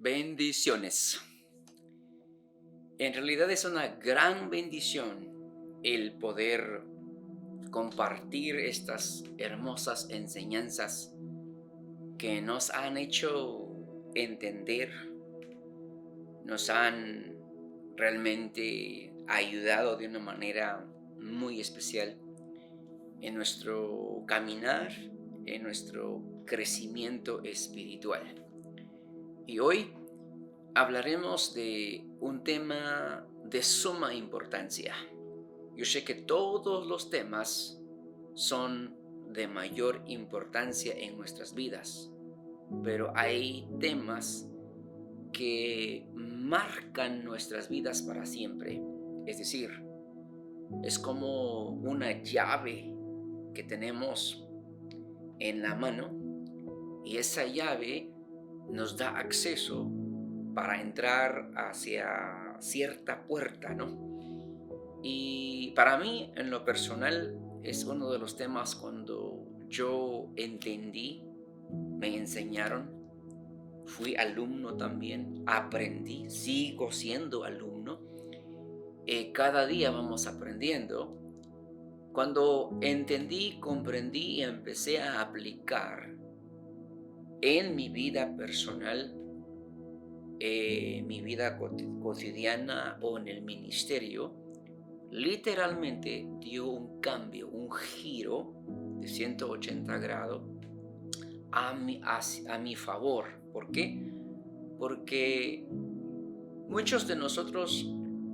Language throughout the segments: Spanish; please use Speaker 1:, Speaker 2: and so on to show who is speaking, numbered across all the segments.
Speaker 1: Bendiciones. En realidad es una gran bendición el poder compartir estas hermosas enseñanzas que nos han hecho entender, nos han realmente ayudado de una manera muy especial en nuestro caminar, en nuestro crecimiento espiritual. Y hoy hablaremos de un tema de suma importancia. Yo sé que todos los temas son de mayor importancia en nuestras vidas, pero hay temas que marcan nuestras vidas para siempre. Es decir, es como una llave que tenemos en la mano y esa llave nos da acceso para entrar hacia cierta puerta, ¿no? Y para mí, en lo personal, es uno de los temas cuando yo entendí, me enseñaron, fui alumno también, aprendí, sigo siendo alumno. Cada día vamos aprendiendo. Cuando entendí, comprendí y empecé a aplicar en mi vida personal, mi vida cotidiana o en el ministerio, literalmente dio un cambio, un giro de 180 grados a mi favor. ¿Por qué? Porque muchos de nosotros,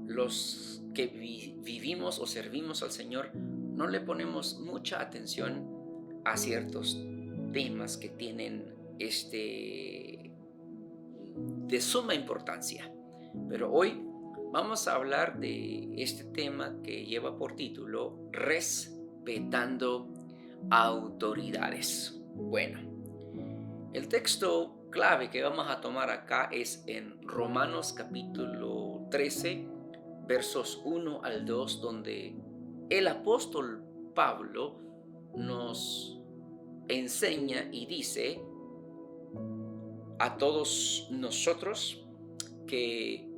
Speaker 1: los que vivimos o servimos al Señor, no le ponemos mucha atención a ciertos temas que tienen de suma importancia. Pero hoy vamos a hablar de este tema que lleva por título Respetando autoridades. Bueno, el texto clave que vamos a tomar acá es en Romanos capítulo 13, versos 1 al 2, donde el apóstol Pablo nos enseña y dice a todos nosotros que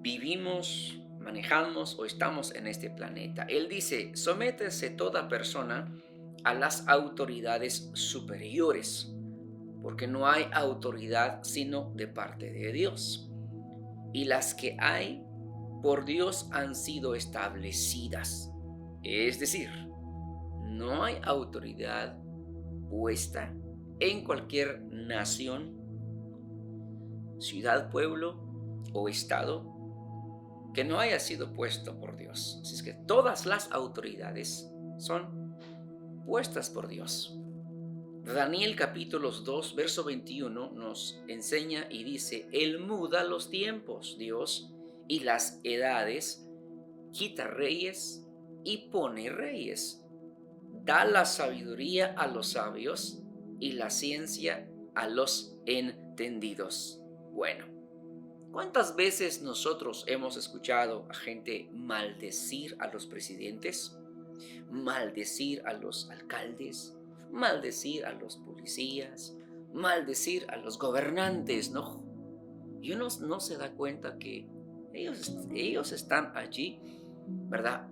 Speaker 1: vivimos, manejamos o estamos en este planeta. Él dice, sométese toda persona a las autoridades superiores, porque no hay autoridad sino de parte de Dios. Y las que hay por Dios han sido establecidas. Es decir, no hay autoridad puesta en cualquier nación, ciudad, pueblo o estado que no haya sido puesto por Dios. Así es que todas las autoridades son puestas por Dios. Daniel capítulo 2, verso 21 nos enseña y dice, Él muda los tiempos, Dios, y las edades, quita reyes y pone reyes, da la sabiduría a los sabios y la ciencia a los entendidos. Bueno, ¿cuántas veces nosotros hemos escuchado a gente maldecir a los presidentes, maldecir a los alcaldes, maldecir a los policías, maldecir a los gobernantes, ¿no? Y uno no se da cuenta que ellos están allí, ¿verdad?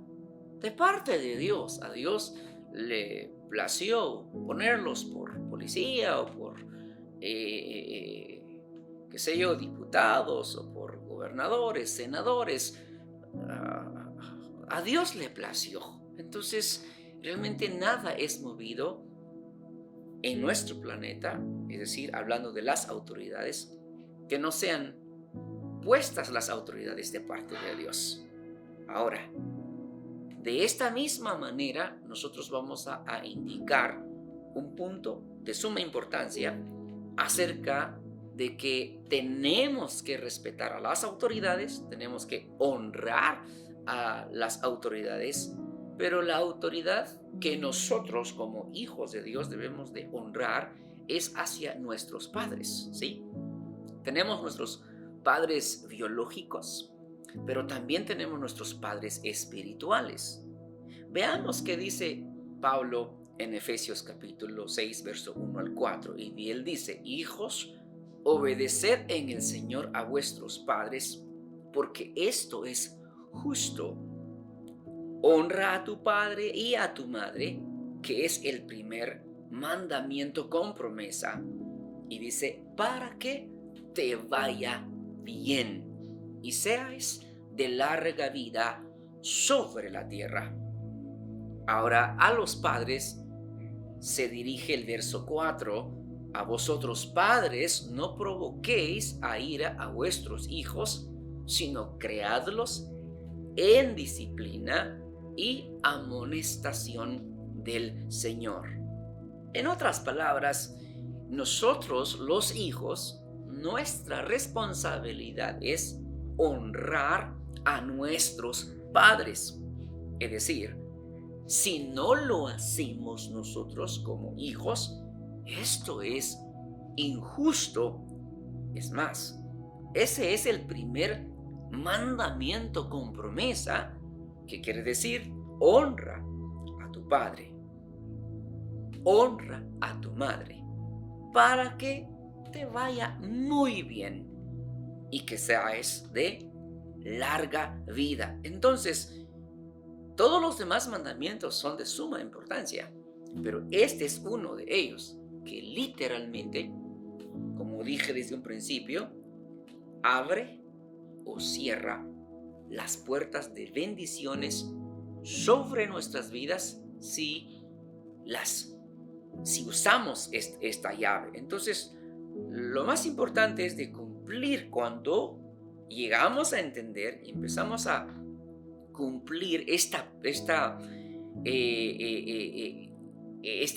Speaker 1: De parte de Dios. A Dios le plació ponerlos por policía o por qué sé yo, diputados o por gobernadores, senadores. A Dios le plació. Entonces, realmente nada es movido en nuestro planeta, es decir, hablando de las autoridades, que no sean puestas las autoridades de parte de Dios. Ahora, de esta misma manera, nosotros vamos a indicar un punto de suma importancia acerca de que tenemos que respetar a las autoridades, tenemos que honrar a las autoridades, pero la autoridad que nosotros como hijos de Dios debemos de honrar es hacia nuestros padres, ¿sí? Tenemos nuestros padres biológicos, pero también tenemos nuestros padres espirituales. Veamos qué dice Pablo en Efesios capítulo 6, verso 1 al 4. Y él dice, hijos, obedeced en el Señor a vuestros padres, porque esto es justo. Honra a tu padre y a tu madre, que es el primer mandamiento con promesa. Y dice, para que te vaya bien y seas de larga vida sobre la tierra. Ahora a los padres se dirige el verso 4. A vosotros padres no provoquéis a ira a vuestros hijos, sino creadlos en disciplina y amonestación del Señor. En otras palabras, nosotros los hijos, nuestra responsabilidad es honrar a nuestros padres. Es decir, si no lo hacemos nosotros como hijos, esto es injusto. Es más, ese es el primer mandamiento con promesa, que quiere decir honra a tu padre, honra a tu madre, para que te vaya muy bien y que seas de larga vida. Entonces, todos los demás mandamientos son de suma importancia, pero este es uno de ellos que literalmente, como dije desde un principio, abre o cierra las puertas de bendiciones sobre nuestras vidas si usamos esta llave. Entonces, lo más importante es de cumplir. Cuando llegamos a entender y empezamos a cumplir esta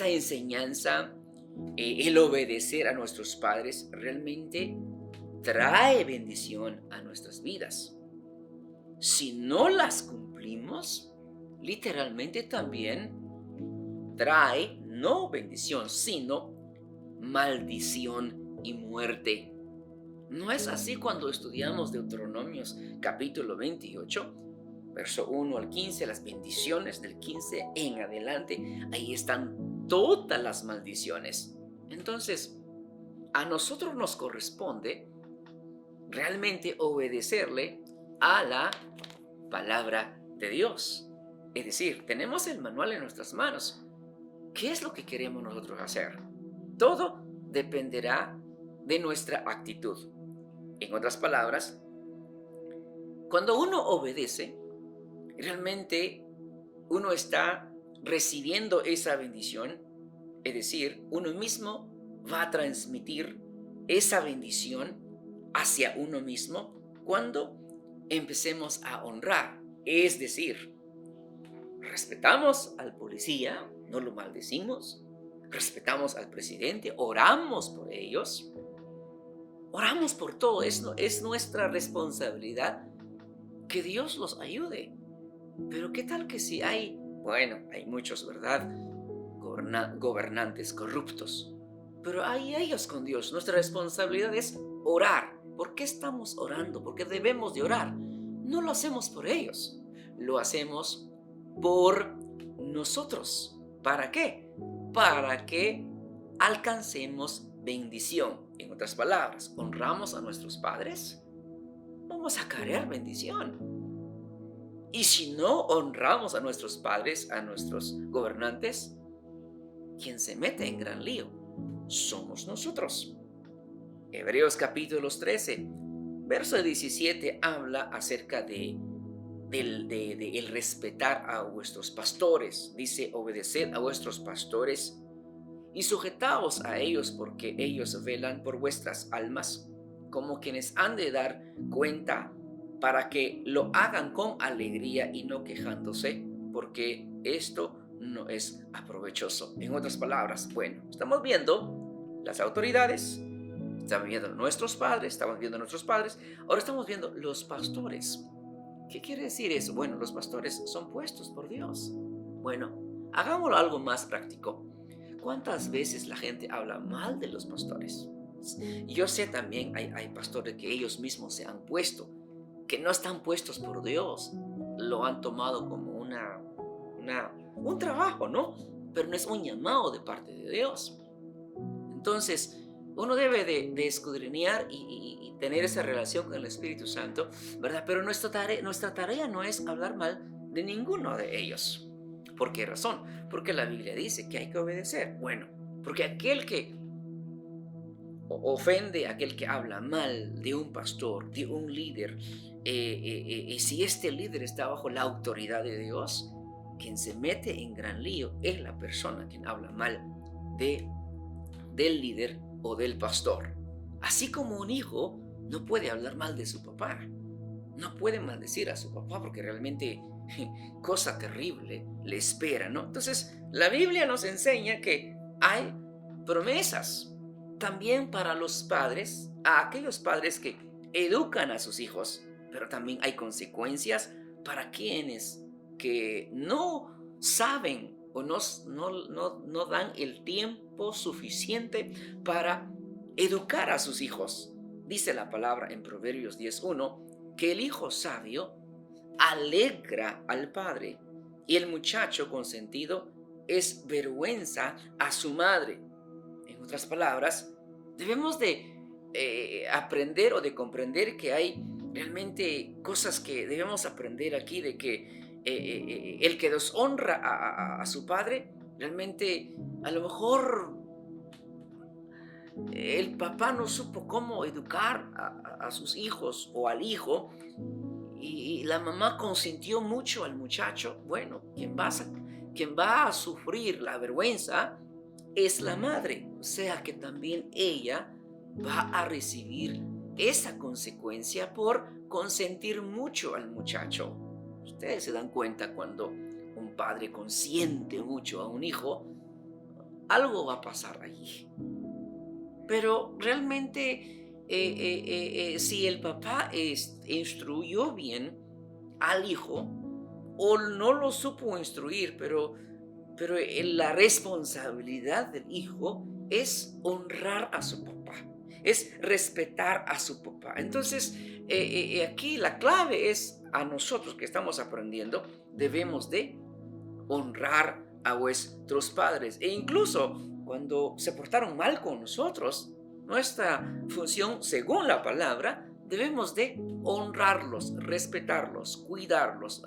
Speaker 1: enseñanza, el obedecer a nuestros padres realmente trae bendición a nuestras vidas. Si no las cumplimos, literalmente también trae no bendición, sino maldición y muerte. ¿No es así cuando estudiamos Deuteronomios capítulo 28, verso 1 al 15, las bendiciones del 15 en adelante? Ahí están todas las maldiciones. Entonces, a nosotros nos corresponde realmente obedecerle a la palabra de Dios. Es decir, tenemos el manual en nuestras manos. ¿Qué es lo que queremos nosotros hacer? Todo dependerá de nuestra actitud. En otras palabras, cuando uno obedece, realmente uno está recibiendo esa bendición. Es decir, uno mismo va a transmitir esa bendición hacia uno mismo cuando empecemos a honrar. Es decir, respetamos al policía, no lo maldecimos, respetamos al presidente, oramos por ellos, oramos por todo. Es nuestra responsabilidad que Dios los ayude. Pero ¿qué tal que si hay muchos, ¿verdad?, gobernantes corruptos, pero hay ellos con Dios? Nuestra responsabilidad es orar. ¿Por qué estamos orando? Porque debemos de orar. No lo hacemos por ellos, lo hacemos por nosotros. ¿Para qué? Para que alcancemos bendición. En otras palabras, honramos a nuestros padres, vamos a querer bendición. Y si no honramos a nuestros padres, a nuestros gobernantes, quien se mete en gran lío somos nosotros. Hebreos capítulo 13, verso 17 habla acerca de el respetar a vuestros pastores. Dice, obedeced a vuestros pastores y sujetaos a ellos, porque ellos velan por vuestras almas, como quienes han de dar cuenta, para que lo hagan con alegría y no quejándose, porque esto no es aprovechoso. En otras palabras, estamos viendo las autoridades, estamos viendo nuestros padres, ahora estamos viendo los pastores. ¿Qué quiere decir eso? Bueno, los pastores son puestos por Dios. Bueno, hagámoslo algo más práctico. ¿Cuántas veces la gente habla mal de los pastores? Yo sé también hay pastores que ellos mismos se han puesto, que no están puestos por Dios. Lo han tomado como un trabajo, ¿no? Pero no es un llamado de parte de Dios. Entonces, uno debe de escudriñar y tener esa relación con el Espíritu Santo, ¿verdad? Pero nuestra tarea no es hablar mal de ninguno de ellos. ¿Por qué razón? Porque la Biblia dice que hay que obedecer. Bueno, porque aquel que ofende, aquel que habla mal de un pastor, de un líder, y si este líder está bajo la autoridad de Dios, quien se mete en gran lío es la persona quien habla mal de, del líder o del pastor. Así como un hijo no puede hablar mal de su papá, no puede maldecir a su papá porque realmente cosa terrible le espera, ¿no? Entonces, la Biblia nos enseña que hay promesas también para los padres, a aquellos padres que educan a sus hijos, pero también hay consecuencias para quienes que no saben o no dan el tiempo suficiente para educar a sus hijos. Dice la palabra en Proverbios 10:1 que el hijo sabio alegra al padre y el muchacho consentido es vergüenza a su madre. En otras palabras, debemos de aprender o de comprender que hay realmente cosas que debemos aprender aquí, de que el que deshonra a su padre, realmente a lo mejor el papá no supo cómo educar a sus hijos o al hijo, y la mamá consintió mucho al muchacho. Bueno, quien va a sufrir la vergüenza es la madre, o sea que también ella va a recibir esa consecuencia por consentir mucho al muchacho. Ustedes se dan cuenta cuando un padre consiente mucho a un hijo, algo va a pasar allí. Pero realmente, si el papá instruyó bien al hijo o no lo supo instruir, pero la responsabilidad del hijo es honrar a su papá, es respetar a su papá. Entonces, aquí la clave es a nosotros que estamos aprendiendo, debemos de honrar a vuestros padres. E incluso cuando se portaron mal con nosotros, nuestra función, según la palabra, debemos de honrarlos, respetarlos, cuidarlos,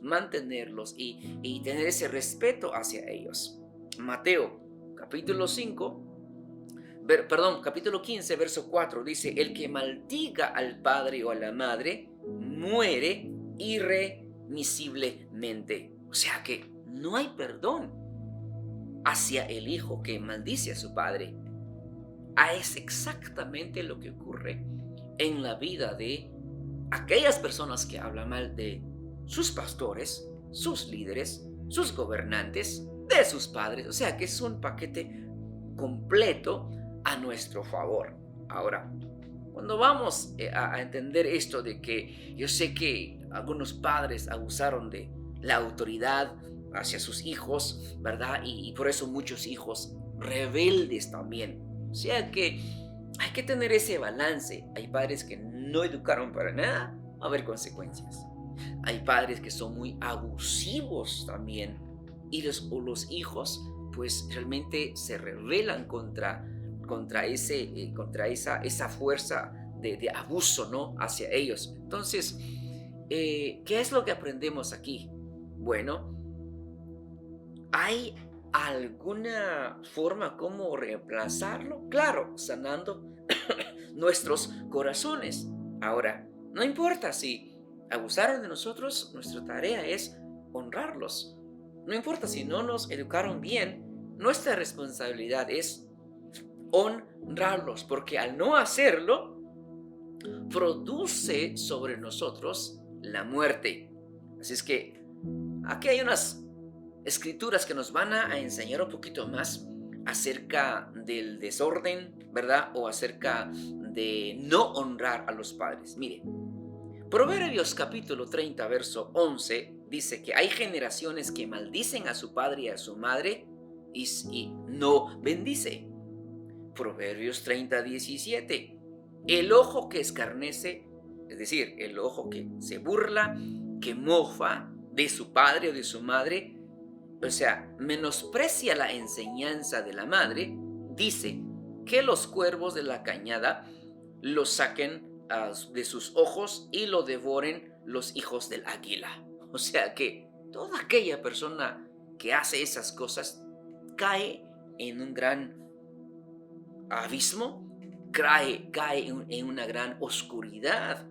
Speaker 1: mantenerlos y tener ese respeto hacia ellos. Mateo capítulo 5, capítulo 15, verso 4 dice: el que maldiga al padre o a la madre muere irremisiblemente. O sea que no hay perdón hacia el hijo que maldice a su padre. Es exactamente lo que ocurre en la vida de aquellas personas que hablan mal de sus pastores, sus líderes, sus gobernantes, de sus padres. O sea que es un paquete completo a nuestro favor. Ahora, cuando vamos a entender esto de que yo sé que algunos padres abusaron de la autoridad hacia sus hijos, ¿verdad? Y por eso muchos hijos rebeldes también. O sea que hay que tener ese balance. Hay padres que no educaron para nada, va a haber consecuencias. Hay padres que son muy abusivos también y los hijos pues realmente se rebelan contra esa fuerza de abuso, ¿no? Hacia ellos. Entonces, ¿qué es lo que aprendemos aquí? Bueno, ¿hay alguna forma como reemplazarlo? Claro, sanando nuestros corazones. Ahora, no importa si abusaron de nosotros, nuestra tarea es honrarlos. No importa si no nos educaron bien, nuestra responsabilidad es honrarlos, porque al no hacerlo, produce sobre nosotros la muerte. Así es que aquí hay unas escrituras que nos van a enseñar un poquito más acerca del desorden, ¿verdad? O acerca de no honrar a los padres. Mire, Proverbios capítulo 30, verso 11, dice que hay generaciones que maldicen a su padre y a su madre y no bendice. Proverbios 30, 17, el ojo que escarnece, es decir, el ojo que se burla, que mofa de su padre o de su madre, o sea, menosprecia la enseñanza de la madre, dice: que los cuervos de la cañada lo saquen de sus ojos y lo devoren los hijos del águila. O sea que toda aquella persona que hace esas cosas cae en un gran abismo, cae en una gran oscuridad.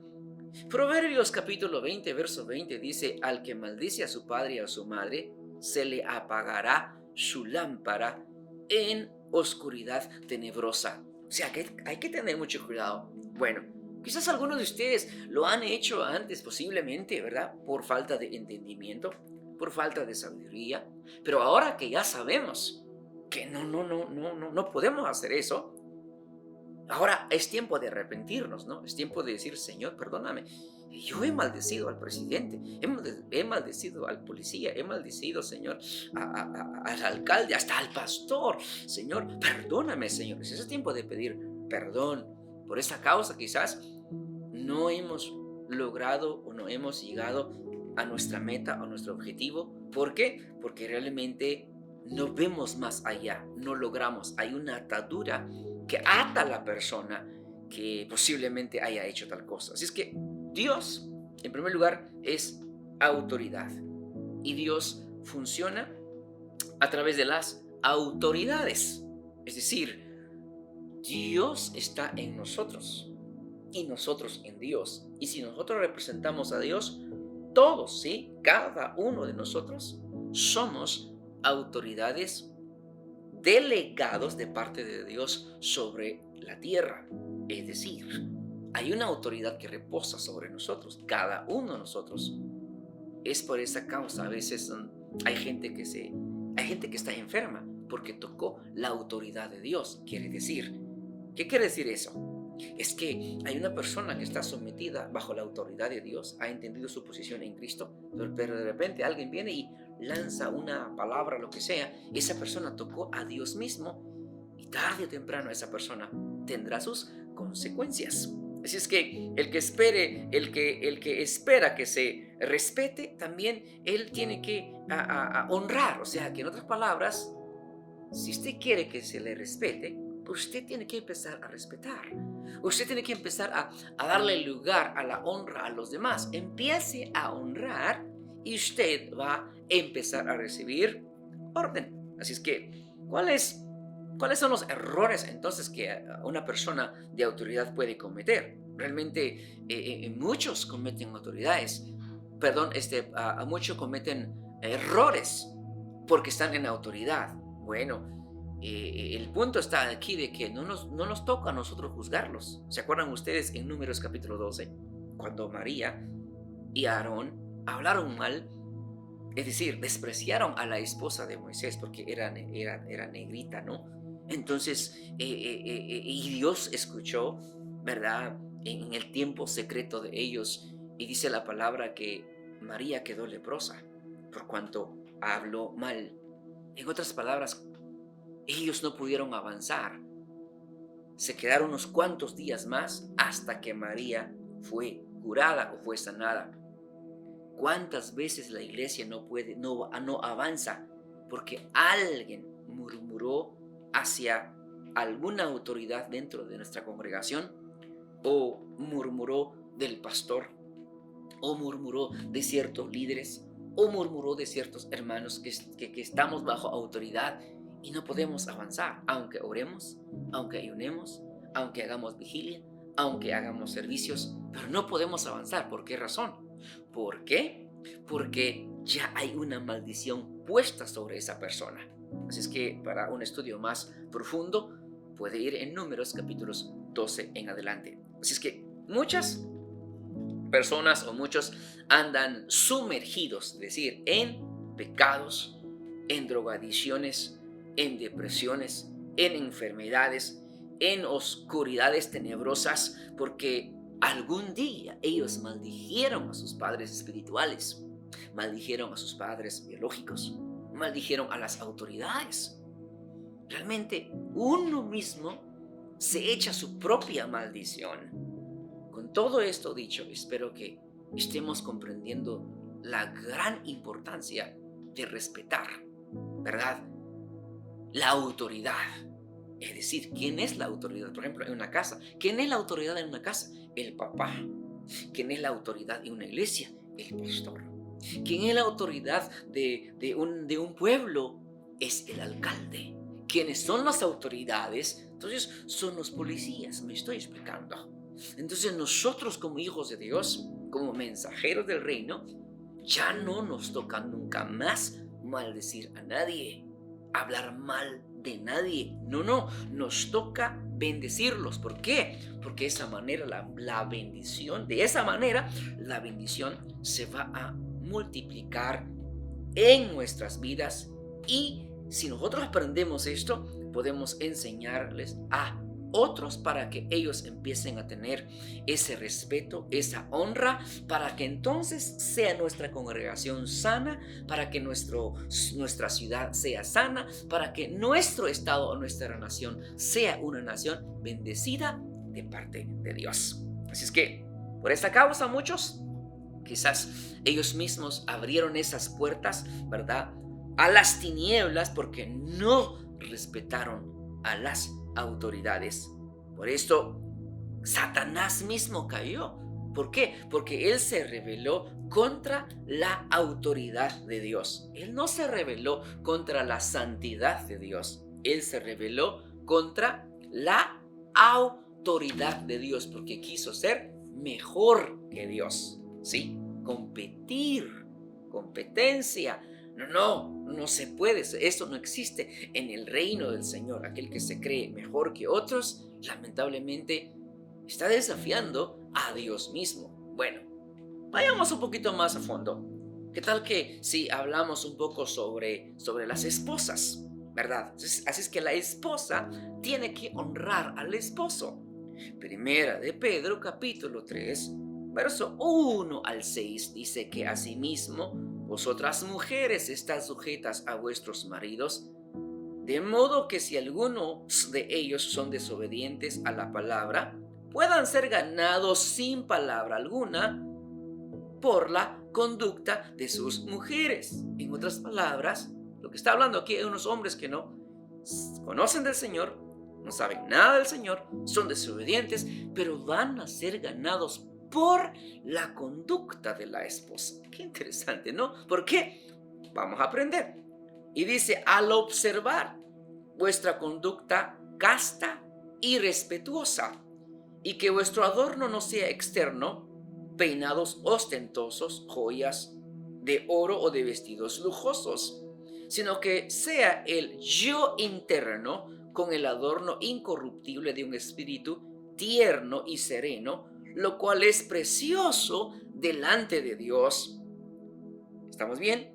Speaker 1: Proverbios capítulo 20, verso 20 dice: al que maldice a su padre y a su madre, se le apagará su lámpara en oscuridad tenebrosa. O sea que hay que tener mucho cuidado. Bueno, quizás algunos de ustedes lo han hecho antes, posiblemente, ¿verdad? Por falta de entendimiento, por falta de sabiduría. Pero ahora que ya sabemos que no podemos hacer eso, ahora es tiempo de arrepentirnos, ¿no? Es tiempo de decir: Señor, perdóname. Yo he maldecido al presidente, he maldecido al policía, he maldecido, Señor, al alcalde, hasta al pastor. Señor, perdóname, Señor. Es tiempo de pedir perdón por esa causa. Quizás no hemos logrado o no hemos llegado a nuestra meta, a nuestro objetivo. ¿Por qué? Porque realmente no vemos más allá, no logramos. Hay una atadura que ata a la persona que posiblemente haya hecho tal cosa. Así es que Dios, en primer lugar, es autoridad. Y Dios funciona a través de las autoridades. Es decir, Dios está en nosotros y nosotros en Dios. Y si nosotros representamos a Dios, todos, ¿sí? Cada uno de nosotros somos autoridades delegados de parte de Dios sobre la tierra. Es decir, hay una autoridad que reposa sobre nosotros, cada uno de nosotros. Es por esa causa a veces hay gente que está enferma porque tocó la autoridad de Dios. ¿Qué quiere decir eso? Es que hay una persona que está sometida bajo la autoridad de Dios, ha entendido su posición en Cristo, pero de repente alguien viene y lanza una palabra, lo que sea. Esa persona tocó a Dios mismo y tarde o temprano esa persona tendrá sus consecuencias. Así es que el que espera que se respete, también él tiene que honrar. O sea que, en otras palabras, si usted quiere que se le respete, pues usted tiene que empezar a respetar. Usted tiene que empezar a darle lugar a la honra a los demás. Empiece a honrar y usted va a empezar a recibir orden. Así es que, ¿cuáles son los errores entonces que una persona de autoridad puede cometer? Realmente muchos cometen muchos cometen errores porque están en autoridad. Bueno, el punto está aquí de que no nos toca a nosotros juzgarlos. ¿Se acuerdan ustedes en Números capítulo 12? Cuando María y Aarón hablaron mal, es decir, despreciaron a la esposa de Moisés porque era negrita, ¿no? Entonces, y Dios escuchó, ¿verdad? En el tiempo secreto de ellos, y dice la palabra que María quedó leprosa por cuanto habló mal. En otras palabras, ellos no pudieron avanzar. Se quedaron unos cuantos días más hasta que María fue curada o fue sanada. ¿Cuántas veces la iglesia no avanza porque alguien murmuró hacia alguna autoridad dentro de nuestra congregación, o murmuró del pastor, o murmuró de ciertos líderes, o murmuró de ciertos hermanos que estamos bajo autoridad y no podemos avanzar, aunque oremos, aunque ayunemos, aunque hagamos vigilia, aunque hagamos servicios, pero no podemos avanzar? ¿Por qué razón? ¿Por qué? Porque ya hay una maldición puesta sobre esa persona. Así es que para un estudio más profundo puede ir en Números capítulos 12 en adelante. Así es que muchas personas o muchos andan sumergidos, es decir, en pecados, en drogadicciones, en depresiones, en enfermedades, en oscuridades tenebrosas, porque algún día ellos maldijeron a sus padres espirituales, maldijeron a sus padres biológicos, maldijeron a las autoridades. Realmente uno mismo se echa su propia maldición. Con todo esto dicho, espero que estemos comprendiendo la gran importancia de respetar, ¿verdad?, la autoridad. Es decir, ¿quién es la autoridad? Por ejemplo, en una casa. ¿Quién es la autoridad en una casa? El papá. ¿Quién es la autoridad en una iglesia? El pastor. ¿Quién es la autoridad de un pueblo? Es el alcalde. ¿Quiénes son las autoridades? Entonces, son los policías. Me estoy explicando. Entonces, nosotros como hijos de Dios, como mensajeros del reino, ya no nos toca nunca más maldecir a nadie, hablar mal de nadie. No, no, nos toca bendecirlos. ¿Por qué? Porque de esa manera la bendición se va a multiplicar en nuestras vidas, y si nosotros aprendemos esto, podemos enseñarles a otros para que ellos empiecen a tener ese respeto, esa honra, para que entonces sea nuestra congregación sana, para que nuestra ciudad sea sana, para que nuestro estado o nuestra nación sea una nación bendecida de parte de Dios. Así es que por esta causa muchos, quizás ellos mismos abrieron esas puertas, ¿verdad?, a las tinieblas, porque no respetaron a las autoridades. Por esto Satanás mismo cayó. ¿Por qué? Porque él se rebeló contra la autoridad de Dios. Él no se rebeló contra la santidad de Dios. Él se rebeló contra la autoridad de Dios, porque quiso ser mejor que Dios. ¿Sí? Competir, competencia. No se puede. Eso no existe en el reino del Señor. Aquel que se cree mejor que otros, lamentablemente, está desafiando a Dios mismo. Bueno, vayamos un poquito más a fondo. ¿Qué tal que si hablamos un poco sobre las esposas, verdad? Así es que la esposa tiene que honrar al esposo. Primera de Pedro, capítulo 3, verso 1 al 6, dice que asimismo vosotras mujeres estás sujetas a vuestros maridos, de modo que si algunos de ellos son desobedientes a la palabra, puedan ser ganados sin palabra alguna por la conducta de sus mujeres. En otras palabras, lo que está hablando aquí es de unos hombres que no conocen del Señor, no saben nada del Señor, son desobedientes, pero van a ser ganados por la conducta de la esposa. Qué interesante, ¿no? ¿Por qué? Vamos a aprender. Y dice, al observar vuestra conducta casta y respetuosa, y que vuestro adorno no sea externo, peinados ostentosos, joyas de oro o de vestidos lujosos, sino que sea el yo interno con el adorno incorruptible de un espíritu tierno y sereno, lo cual es precioso delante de Dios. ¿Estamos bien?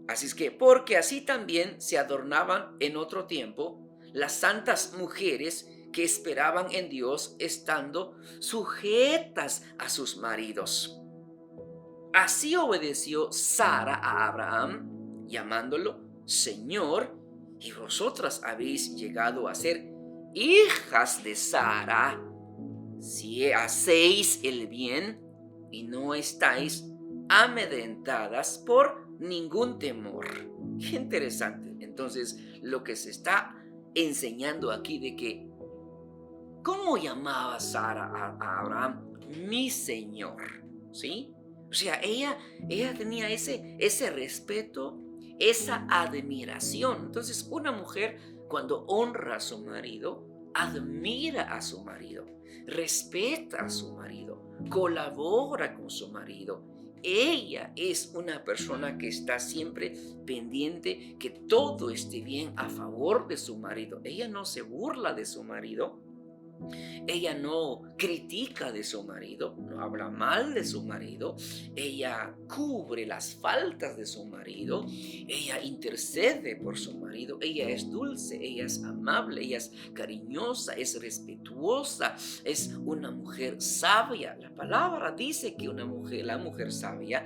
Speaker 1: Así es que, porque así también se adornaban en otro tiempo las santas mujeres que esperaban en Dios, estando sujetas a sus maridos. Así obedeció Sara a Abraham, llamándolo Señor, y vosotras habéis llegado a ser hijas de Sara, si hacéis el bien y no estáis amedrentadas por ningún temor. Qué interesante. Entonces, lo que se está enseñando aquí de que, ¿cómo llamaba Sara a Abraham? Mi Señor, ¿sí? O sea, ella tenía ese respeto, esa admiración. Entonces, una mujer, cuando honra a su marido, admira a su marido, respeta a su marido, colabora con su marido. Ella es una persona que está siempre pendiente que todo esté bien a favor de su marido. Ella no se burla de su marido. Ella no critica de su marido, no habla mal de su marido. Ella cubre las faltas de su marido. Ella intercede por su marido. Ella es dulce, ella es amable, ella es cariñosa, es respetuosa, es una mujer sabia. La palabra dice que la mujer sabia,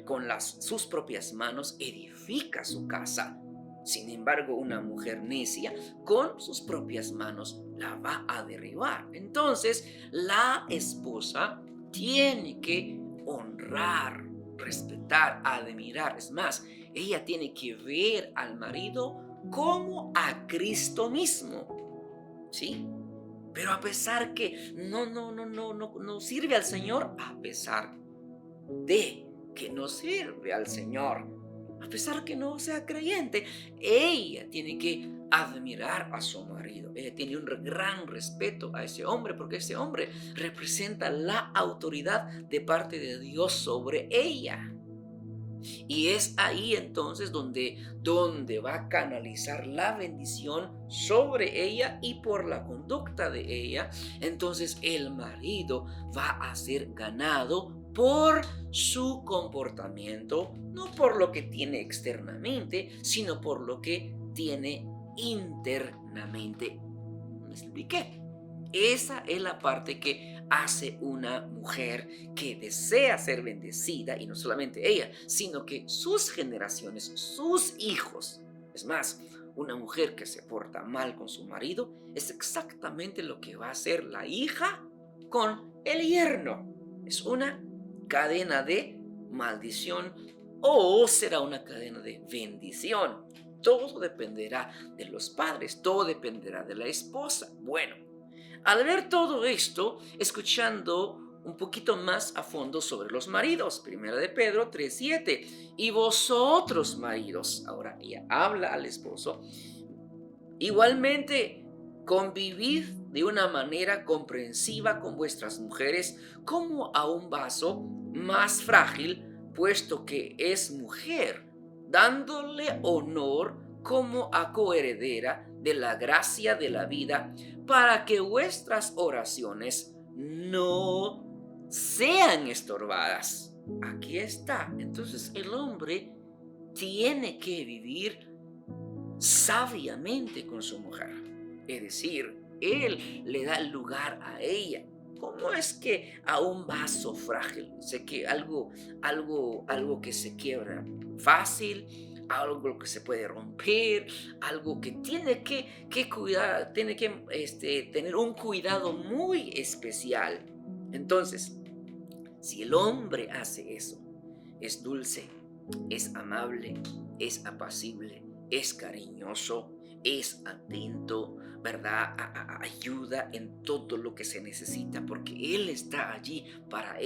Speaker 1: con sus propias manos edifica su casa. Sin embargo, una mujer necia, con sus propias manos la va a derribar. Entonces, la esposa tiene que honrar, respetar, admirar. Es más, ella tiene que ver al marido como a Cristo mismo. ¿sí? Pero a pesar que no sirve al Señor, a pesar de que no sirve al Señor, a pesar que no sea creyente, ella tiene que admirar a su marido. Ella tiene un gran respeto a ese hombre porque ese hombre representa la autoridad de parte de Dios sobre ella. Y es ahí entonces donde va a canalizar la bendición sobre ella y por la conducta de ella. Entonces el marido va a ser ganado por su comportamiento, no por lo que tiene externamente, sino por lo que tiene internamente. ¿Me expliqué? Esa es la parte que hace una mujer que desea ser bendecida, y no solamente ella, sino que sus generaciones, sus hijos. Es más, una mujer que se porta mal con su marido es exactamente lo que va a hacer la hija con el yerno. Es una cadena de maldición o será una cadena de bendición. Todo dependerá de los padres, todo dependerá de la esposa. Bueno, al ver todo esto, escuchando un poquito más a fondo sobre los maridos, 1 de Pedro 3:7, y vosotros maridos, ahora ella habla al esposo, igualmente convivid de una manera comprensiva con vuestras mujeres como a un vaso más frágil, puesto que es mujer, dándole honor como a coheredera de la gracia de la vida, para que vuestras oraciones no sean estorbadas. Aquí está. Entonces el hombre tiene que vivir sabiamente con su mujer. Es decir, él le da lugar a ella. ¿Cómo es que a un vaso frágil? Sé que algo que se quiebra fácil, algo que se puede romper, algo que tiene que cuidar, tiene que tener un cuidado muy especial. Entonces, si el hombre hace eso, es dulce, es amable, es apacible, es cariñoso, es atento, ¿verdad? Ayuda en todo lo que se necesita porque Él está allí para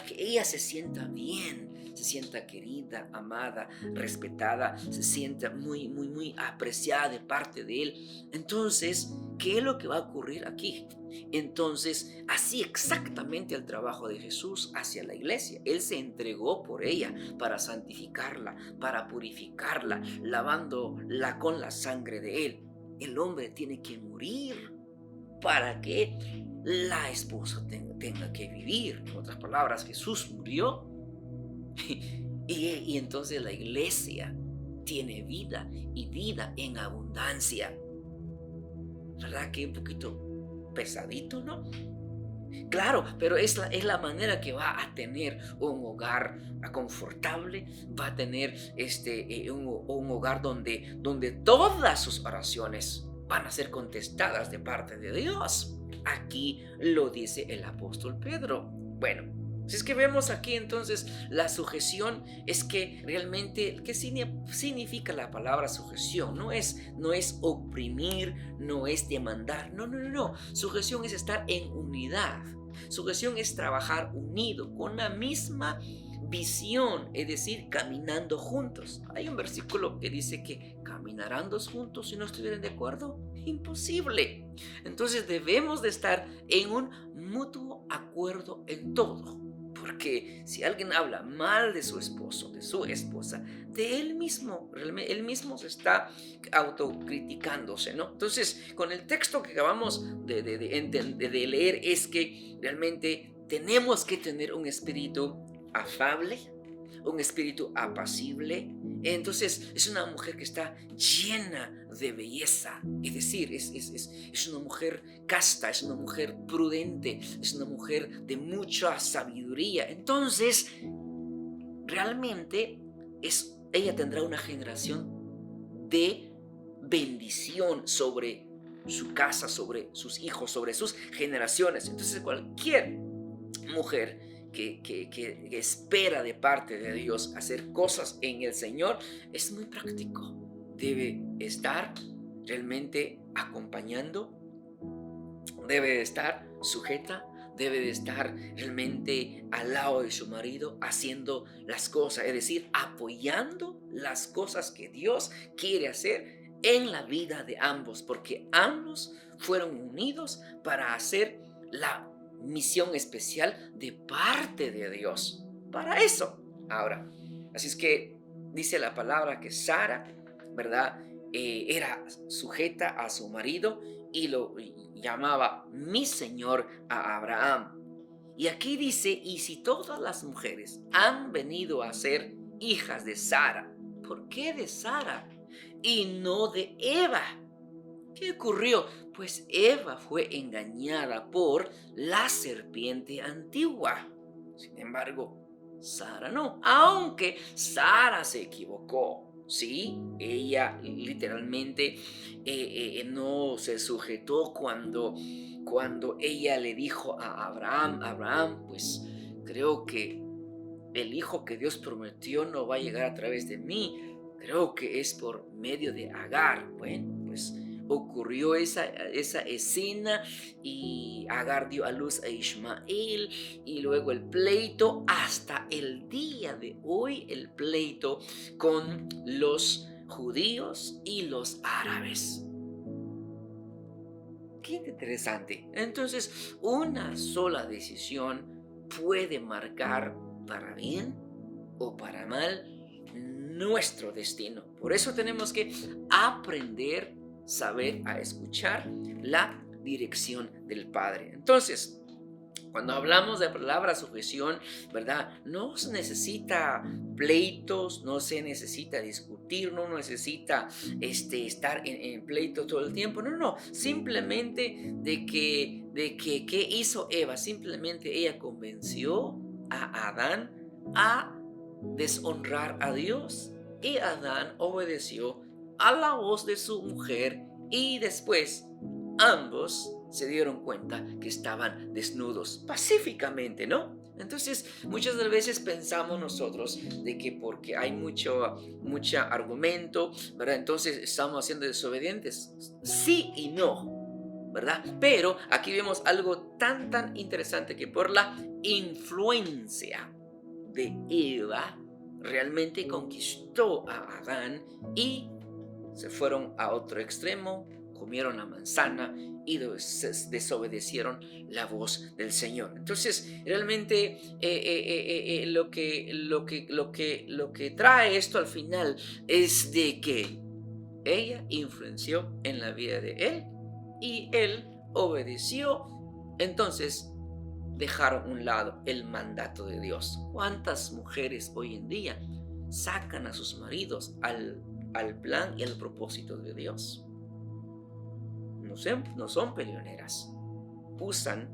Speaker 1: que ella se sienta bien, se sienta querida, amada, respetada, se sienta muy apreciada de parte de Él. Entonces, ¿qué es lo que va a ocurrir aquí? Entonces, así exactamente el trabajo de Jesús hacia la iglesia. Él se entregó por ella para santificarla, para purificarla, lavándola con la sangre de Él. El hombre tiene que morir para que la esposa tenga que vivir. En otras palabras, Jesús murió y entonces la iglesia tiene vida y vida en abundancia. ¿Verdad que un poquito pesadito, no? Claro, pero es la manera que va a tener un hogar confortable, va a tener un hogar donde todas sus oraciones van a ser contestadas de parte de Dios. Aquí lo dice el apóstol Pedro. Bueno, si es que vemos aquí entonces la sujeción, es que realmente, ¿qué significa la palabra sujeción? No es oprimir, no es demandar, no. Sujeción es estar en unidad. Sujeción es trabajar unido con la misma visión, es decir, caminando juntos. Hay un versículo que dice que caminarán dos juntos si no estuvieran de acuerdo. Imposible. Entonces debemos de estar en un mutuo acuerdo en todo. Porque si alguien habla mal de su esposo, de su esposa, de él mismo se está autocriticándose, ¿no? Entonces, con el texto que acabamos de leer es que realmente tenemos que tener un espíritu afable, un espíritu apacible. Entonces es una mujer que está llena de belleza, es decir, es una mujer casta, es una mujer prudente, es una mujer de mucha sabiduría. Entonces realmente ella tendrá una generación de bendición sobre su casa, sobre sus hijos, sobre sus generaciones. Entonces cualquier mujer que espera de parte de Dios hacer cosas en el Señor es muy práctico. Debe estar realmente acompañando, debe de estar sujeta, debe de estar realmente al lado de su marido, haciendo las cosas, es decir, apoyando las cosas que Dios quiere hacer en la vida de ambos, porque ambos fueron unidos para hacer la misión especial de parte de Dios. Para eso. Ahora, así es que dice la palabra que Sara, ¿verdad? Era sujeta a su marido y lo llamaba mi señor a Abraham. Y aquí dice, y si todas las mujeres han venido a ser hijas de Sara, ¿por qué de Sara y no de Eva? ¿Qué ocurrió? Pues Eva fue engañada por la serpiente antigua. Sin embargo, Sara no, aunque Sara se equivocó. Sí, ella literalmente no se sujetó cuando ella le dijo a Abraham, pues creo que el hijo que Dios prometió no va a llegar a través de mí, creo que es por medio de Agar. Bueno, pues ocurrió esa escena y Agar dio a luz a Ismael y luego el pleito hasta el día de hoy, el pleito con los judíos y los árabes. Qué interesante. Entonces, una sola decisión puede marcar para bien o para mal nuestro destino. Por eso tenemos que aprender, saber a escuchar la dirección del Padre. Entonces, cuando hablamos de palabra sujeción, ¿verdad? No se necesita pleitos, no se necesita discutir, no necesita estar en pleito todo el tiempo. No, simplemente ¿qué hizo Eva? Simplemente ella convenció a Adán a deshonrar a Dios y Adán obedeció a la voz de su mujer y después ambos se dieron cuenta que estaban desnudos pacíficamente, ¿no? Entonces, muchas de las veces pensamos nosotros de que porque hay mucho argumento, ¿verdad? Entonces estamos siendo desobedientes. Sí y no, ¿verdad? Pero aquí vemos algo tan interesante que por la influencia de Eva realmente conquistó a Adán y se fueron a otro extremo, comieron la manzana y desobedecieron la voz del Señor. Entonces, realmente lo que trae esto al final es de que ella influenció en la vida de él y él obedeció. Entonces, dejaron a un lado el mandato de Dios. ¿Cuántas mujeres hoy en día sacan a sus maridos al plan y al propósito de Dios? No son peleoneras. Usan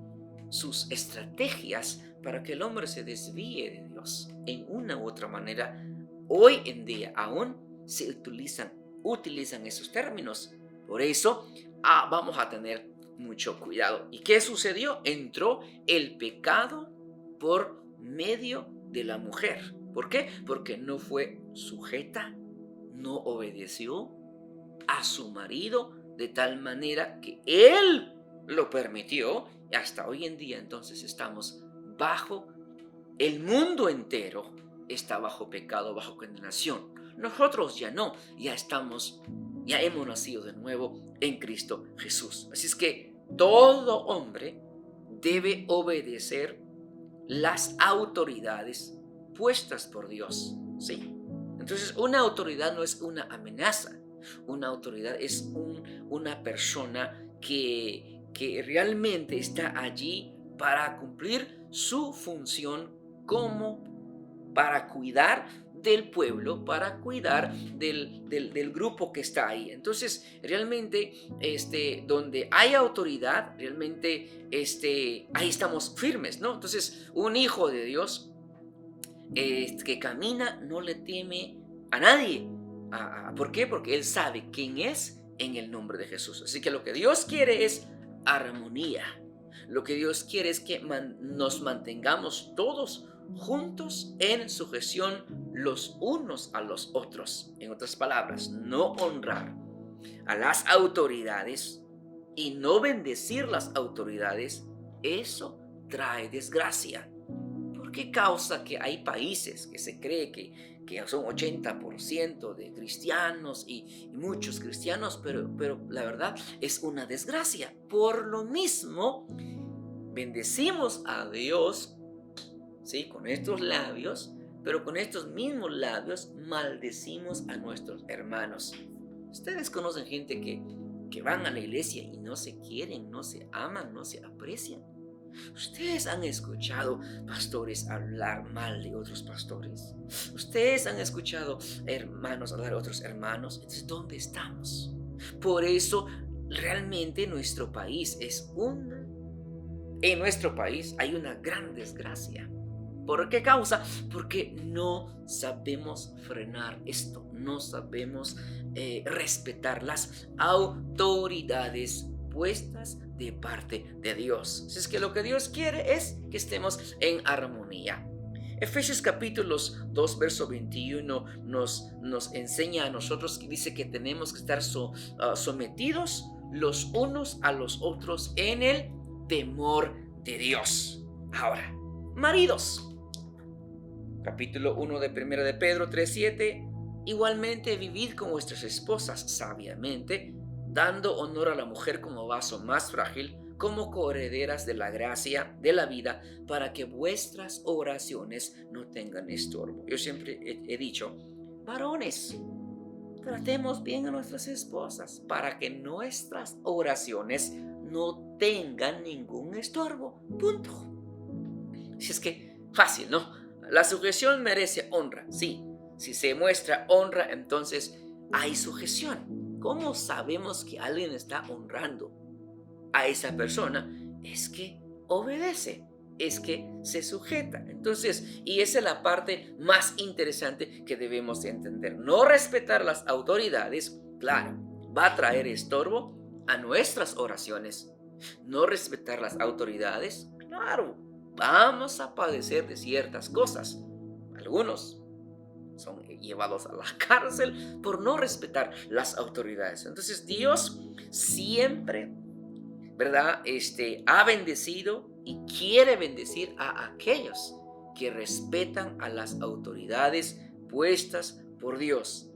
Speaker 1: sus estrategias para que el hombre se desvíe de Dios. En una u otra manera, hoy en día aún se utilizan esos términos. Por eso vamos a tener mucho cuidado. ¿Y qué sucedió? Entró el pecado por medio de la mujer. ¿Por qué? Porque no fue sujeta, no obedeció a su marido de tal manera que él lo permitió. Y hasta hoy en día entonces estamos bajo, el mundo entero está bajo pecado, bajo condenación. Nosotros ya no, ya hemos nacido de nuevo en Cristo Jesús. Así es que todo hombre debe obedecer las autoridades puestas por Dios. ¿Sí? Entonces, una autoridad no es una amenaza. Una autoridad es una persona que realmente está allí para cumplir su función como para cuidar del pueblo, para cuidar del grupo que está ahí. Entonces, realmente, donde hay autoridad, realmente, ahí estamos firmes, ¿no? Entonces, un hijo de Dios que camina no le teme a nadie. ¿Por qué? Porque él sabe quién es en el nombre de Jesús. Así que lo que Dios quiere es armonía. Lo que Dios quiere es que nos mantengamos todos juntos en sujeción los unos a los otros. En otras palabras, no honrar a las autoridades y no bendecir las autoridades, eso trae desgracia. ¿Por qué causa que hay países que se cree que son 80% de cristianos y muchos cristianos, pero la verdad es una desgracia? Por lo mismo, bendecimos a Dios, ¿sí?, con estos labios, pero con estos mismos labios maldecimos a nuestros hermanos. Ustedes conocen gente que van a la iglesia y no se quieren, no se aman, no se aprecian. Ustedes han escuchado pastores hablar mal de otros pastores. Ustedes han escuchado hermanos hablar de otros hermanos. Entonces, ¿dónde estamos? Por eso, realmente nuestro país en nuestro país hay una gran desgracia. ¿Por qué causa? Porque no sabemos frenar esto, no sabemos respetar las autoridades puestas de parte de Dios. Así es que lo que Dios quiere es que estemos en armonía. Efesios capítulo 2, verso 21 nos enseña a nosotros que dice que tenemos que estar sometidos los unos a los otros en el temor de Dios. Ahora, maridos, capítulo 1 de 1 de Pedro 3:7, igualmente vivid con vuestras esposas sabiamente, dando honor a la mujer como vaso más frágil, como coherederas de la gracia de la vida, para que vuestras oraciones no tengan estorbo. Yo siempre he dicho, varones, tratemos bien a nuestras esposas para que nuestras oraciones no tengan ningún estorbo. Punto. Si es que fácil, ¿no? La sujeción merece honra, sí. Si se muestra honra, entonces hay sujeción. ¿Cómo sabemos que alguien está honrando a esa persona? Es que obedece, es que se sujeta. Entonces, y esa es la parte más interesante que debemos entender. No respetar las autoridades, claro, va a traer estorbo a nuestras oraciones. No respetar las autoridades, claro, vamos a padecer de ciertas cosas. Algunos son llevados a la cárcel por no respetar las autoridades. Entonces Dios siempre, ¿verdad?, ha bendecido y quiere bendecir a aquellos que respetan a las autoridades puestas por Dios.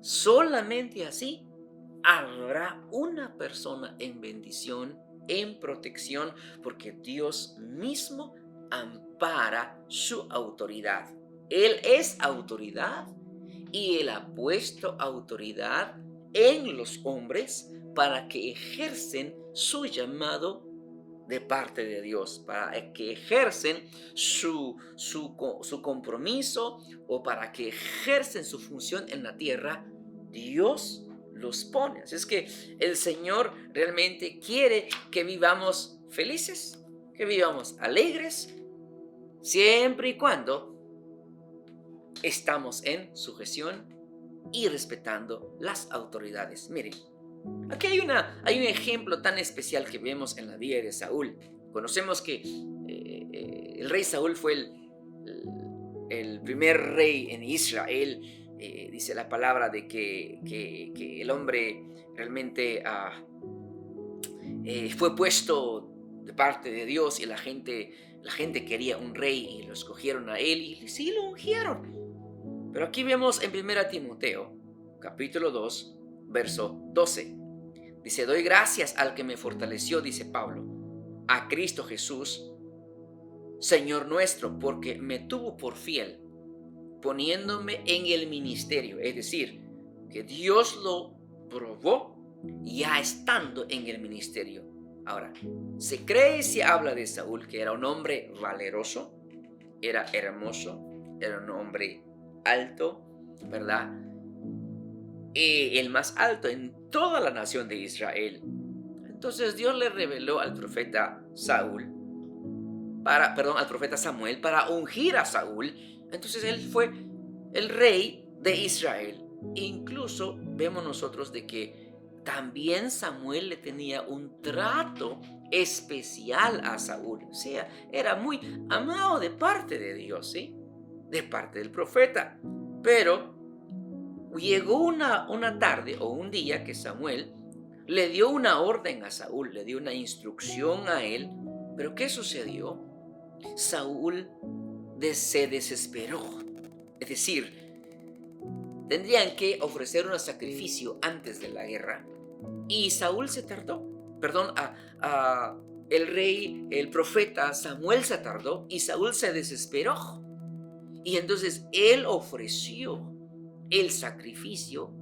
Speaker 1: Solamente así habrá una persona en bendición, en protección, porque Dios mismo ampara su autoridad. Él es autoridad y Él ha puesto autoridad en los hombres para que ejercen su llamado de parte de Dios, para que ejercen su compromiso, o para que ejercen su función en la tierra. Dios los pone. Así es que el Señor realmente quiere que vivamos felices, que vivamos alegres, siempre y cuando estamos en sujeción y respetando las autoridades. Miren, aquí hay un ejemplo tan especial que vemos en la vida de Saúl. Conocemos que el rey Saúl fue el primer rey en Israel. Dice la palabra de que el hombre realmente fue puesto de parte de Dios, y la gente quería un rey y lo escogieron a él y sí lo ungieron. Pero aquí vemos en 1 Timoteo, capítulo 2, verso 12. Dice, doy gracias al que me fortaleció, dice Pablo, a Cristo Jesús, Señor nuestro, porque me tuvo por fiel, poniéndome en el ministerio. Es decir, que Dios lo probó ya estando en el ministerio. Ahora, se cree y se habla de Saúl que era un hombre valeroso, era hermoso, era un hombre alto, ¿verdad? El más alto en toda la nación de Israel. Entonces Dios le reveló al profeta al profeta Samuel para ungir a Saúl. Entonces él fue el rey de Israel. Incluso vemos nosotros de que también Samuel le tenía un trato especial a Saúl. O sea, era muy amado de parte de Dios, ¿sí?, de parte del profeta. Pero llegó una tarde o un día que Samuel le dio una orden a Saúl, le dio una instrucción a él. Pero ¿qué sucedió? Saúl se desesperó. Es decir, tendrían que ofrecer un sacrificio antes de la guerra. Y Saúl se tardó. Perdón, el rey, el profeta Samuel se tardó y Saúl se desesperó. Y entonces él ofreció el sacrificio,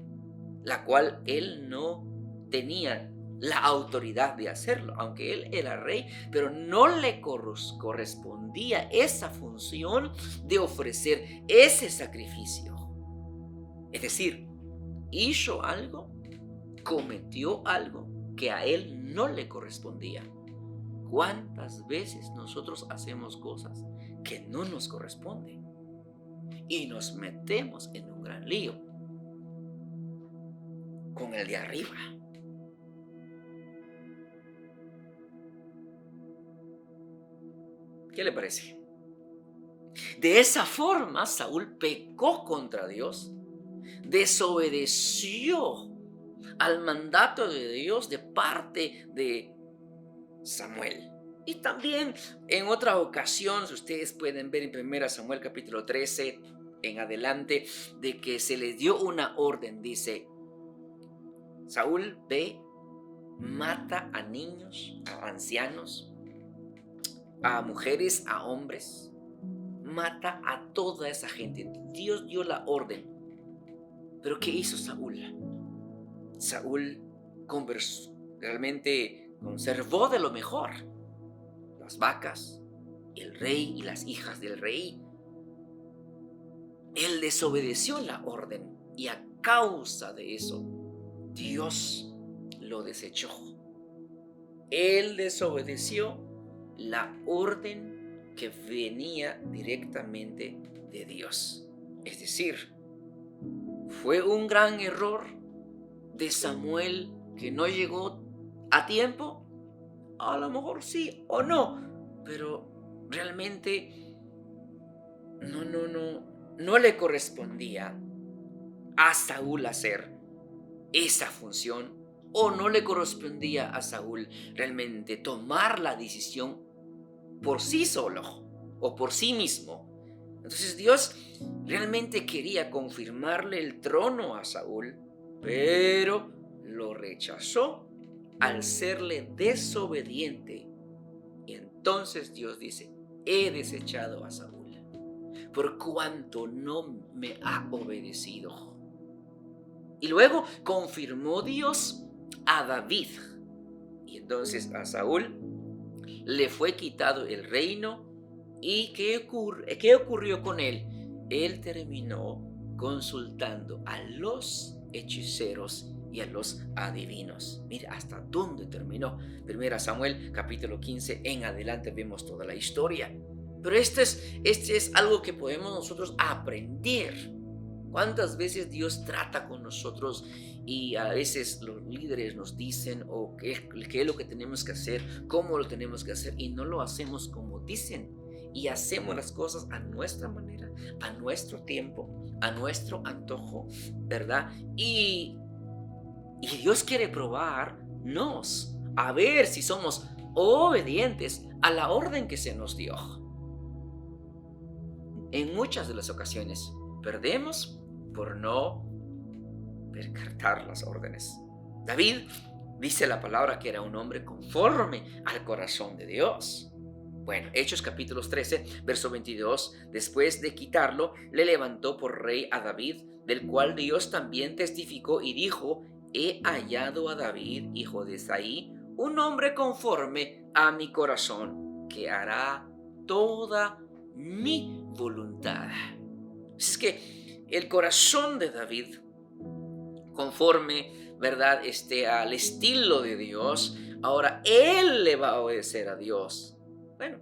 Speaker 1: la cual él no tenía la autoridad de hacerlo, aunque él era rey, pero no le correspondía esa función de ofrecer ese sacrificio. Es decir, hizo algo, cometió algo que a él no le correspondía. ¿Cuántas veces nosotros hacemos cosas que no nos corresponden y nos metemos en un gran lío con el de arriba? ¿Qué le parece? De esa forma, Saúl pecó contra Dios, desobedeció al mandato de Dios de parte de Samuel. Y también en otra ocasión, si ustedes pueden ver en 1 Samuel capítulo 13 en adelante, de que se les dio una orden, dice: Saúl, ve, mata a niños, a ancianos, a mujeres, a hombres, mata a toda esa gente. Dios dio la orden. Pero ¿qué hizo Saúl? Saúl realmente conservó de lo mejor: las vacas, el rey y las hijas del rey. Él desobedeció la orden y a causa de eso, Dios lo desechó. Él desobedeció la orden que venía directamente de Dios. Es decir, fue un gran error de Samuel que no llegó a tiempo. A lo mejor sí o no, pero realmente no le correspondía a Saúl hacer esa función, o no le correspondía a Saúl realmente tomar la decisión por sí solo o por sí mismo. Entonces Dios realmente quería confirmarle el trono a Saúl, pero lo rechazó al serle desobediente. Y entonces Dios dice: he desechado a Saúl por cuanto no me ha obedecido. Y luego confirmó Dios a David. Y entonces a Saúl le fue quitado el reino. ¿Y qué ocurrió con él? Él terminó consultando a los hechiceros y a los adivinos. Mira hasta dónde terminó. 1 Samuel capítulo 15 en adelante vemos toda la historia. Pero este es algo que podemos nosotros aprender. ¿Cuántas veces Dios trata con nosotros y a veces los líderes nos dicen qué es lo que tenemos que hacer, cómo lo tenemos que hacer, y no lo hacemos como dicen? Y hacemos las cosas a nuestra manera, a nuestro tiempo, a nuestro antojo, ¿verdad? Y Dios quiere probarnos a ver si somos obedientes a la orden que se nos dio. En muchas de las ocasiones perdemos por no percatar las órdenes. David dice la palabra que era un hombre conforme al corazón de Dios. Bueno, Hechos capítulos 13, verso 22, después de quitarlo, le levantó por rey a David, del cual Dios también testificó y dijo: he hallado a David, hijo de Isaí, un hombre conforme a mi corazón, que hará toda mi voluntad. Es que el corazón de David, conforme, ¿verdad?, al estilo de Dios, ahora él le va a obedecer a Dios. Bueno,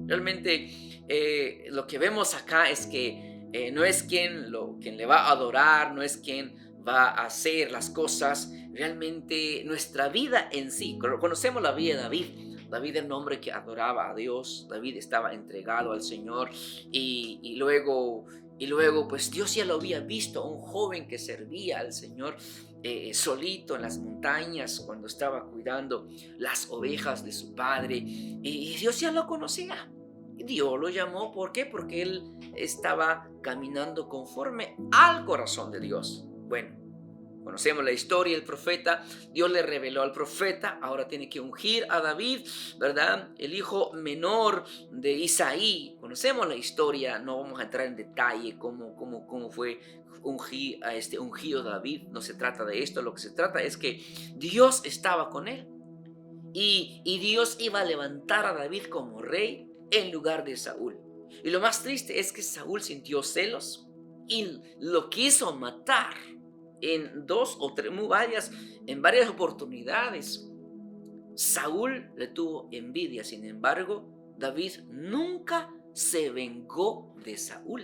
Speaker 1: realmente lo que vemos acá es que no es quien le va a adorar, no es quien va a hacer las cosas. Realmente nuestra vida en sí, conocemos la vida de David. David era un hombre que adoraba a Dios. David estaba entregado al Señor y luego Y luego, pues Dios ya lo había visto a un joven que servía al Señor solito en las montañas cuando estaba cuidando las ovejas de su padre. Y Dios ya lo conocía. Dios lo llamó, ¿por qué? Porque él estaba caminando conforme al corazón de Dios. Bueno, conocemos la historia del profeta. Dios le reveló al profeta. Ahora tiene que ungir a David, ¿verdad? El hijo menor de Isaí. Conocemos la historia. No vamos a entrar en detalle cómo fue ungido David. No se trata de esto. Lo que se trata es que Dios estaba con él. Y Dios iba a levantar a David como rey en lugar de Saúl. Y lo más triste es que Saúl sintió celos y lo quiso matar en en varias oportunidades. Saúl le tuvo envidia, sin embargo, David nunca se vengó de Saúl.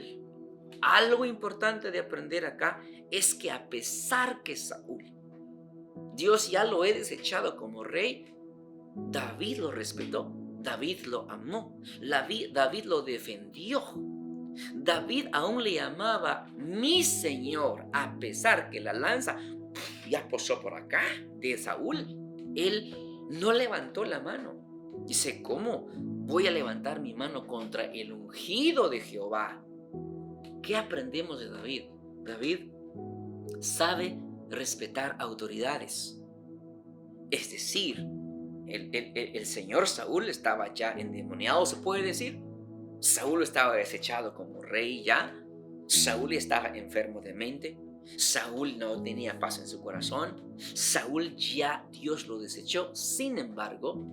Speaker 1: Algo importante de aprender acá es que a pesar que Dios ya lo he desechado como rey, David lo respetó, David lo amó, David lo defendió. David aún le llamaba mi Señor, a pesar que la lanza ya posó por acá de Saúl. Él no levantó la mano. Dice, ¿cómo voy a levantar mi mano contra el ungido de Jehová? ¿Qué aprendemos de David? David sabe respetar autoridades. Es decir, el señor Saúl estaba ya endemoniado, se puede decir. Saúl estaba desechado como rey ya. Saúl estaba enfermo de mente. Saúl no tenía paz en su corazón. Saúl ya Dios lo desechó. Sin embargo,